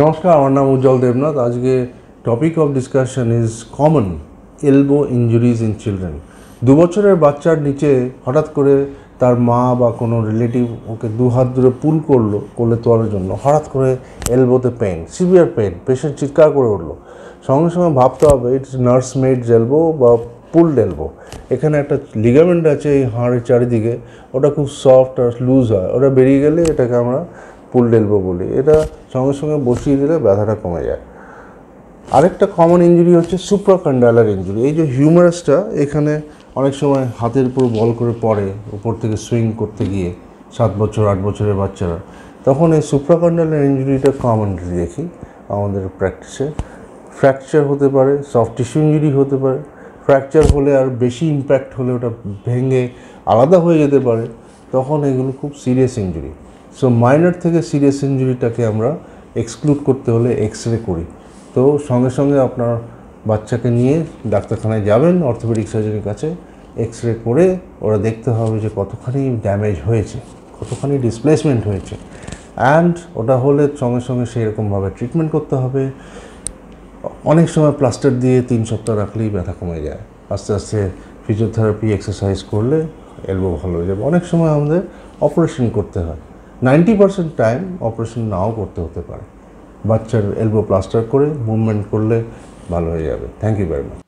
নমস্কার, আমার নাম উজ্জ্বল দেবনাথ। আজকে topic of discussion is common elbow injuries in children. 2 বছরের বাচ্চার নিচে হঠাৎ করে তার মা বা কোনো রিলেটিভ ওকে 2 হাত ধরে পুল করলো কোলে তোলার জন্য, হঠাৎ করে এলবোতে পেন, সিভিয়ার পেন, পেশেন্ট চিৎকার করে উঠলো। সঙ্গে সঙ্গে ভাবতে হবে ইটস নার্স মেডস এলবো বা পুলড এলবো। এখানে একটা লিগামেন্ট আছে এই হাড়ের চারিদিকে, ওটা খুব সফট আর লুজ হয়, ওটা বেরিয়ে গেলে এটাকে আমরা পুলড এলবো বলি। এটা সঙ্গে সঙ্গে বসিয়ে দিলে ব্যথাটা কমে যায়। আরেকটা কমন ইঞ্জুরি হচ্ছে সুপ্রাকন্ডালার ইঞ্জুরি। এই যে হিউমারাসটা এখানে অনেক সময় হাতের উপর বল করে পড়ে উপর থেকে সুইং করতে গিয়ে 7 বছর 8 বছরের বাচ্চারা, তখন এই সুপ্রাকন্ডালার ইঞ্জুরিটা কমনলি দেখি আমাদের প্র্যাকটিসে। ফ্র্যাকচার হতে পারে, সফট টিস্যু ইঞ্জুরি হতে পারে। ফ্র্যাকচার হলে আর বেশি ইম্প্যাক্ট হলে ওটা ভেঙে আলাদা হয়ে যেতে পারে, তখন এগুলো খুব সিরিয়াস ইঞ্জুরি। সো মাইনর থেকে সিরিয়াস ইঞ্জুরিটাকে আমরা এক্সক্লুড করতে হলে এক্স রে করি। তো সঙ্গে সঙ্গে আপনার বাচ্চাকে নিয়ে ডাক্তারখানায় যাবেন, অর্থোপেডিক সার্জনের কাছে। এক্স রে করে ওরা দেখতে হবে যে কতখানি ড্যামেজ হয়েছে, কতখানি ডিসপ্লেসমেন্ট হয়েছে, অ্যান্ড ওটা হলে সঙ্গে সঙ্গে সেরকমভাবে ট্রিটমেন্ট করতে হবে। অনেক সময় প্লাস্টার দিয়ে 3 সপ্তাহ রাখলেই ব্যথা কমে যায়। আস্তে আস্তে ফিজিওথেরাপি এক্সারসাইজ করলে এলবো ভালো হয়ে যাবে। অনেক সময় আমাদের অপারেশন করতে হয়, 90% টাইম অপারেশন নাও করতে হতে পারে। বাচ্চার এলবো প্লাস্টার করে মুভমেন্ট করলে ভালো হয়ে যাবে। Thank you very much.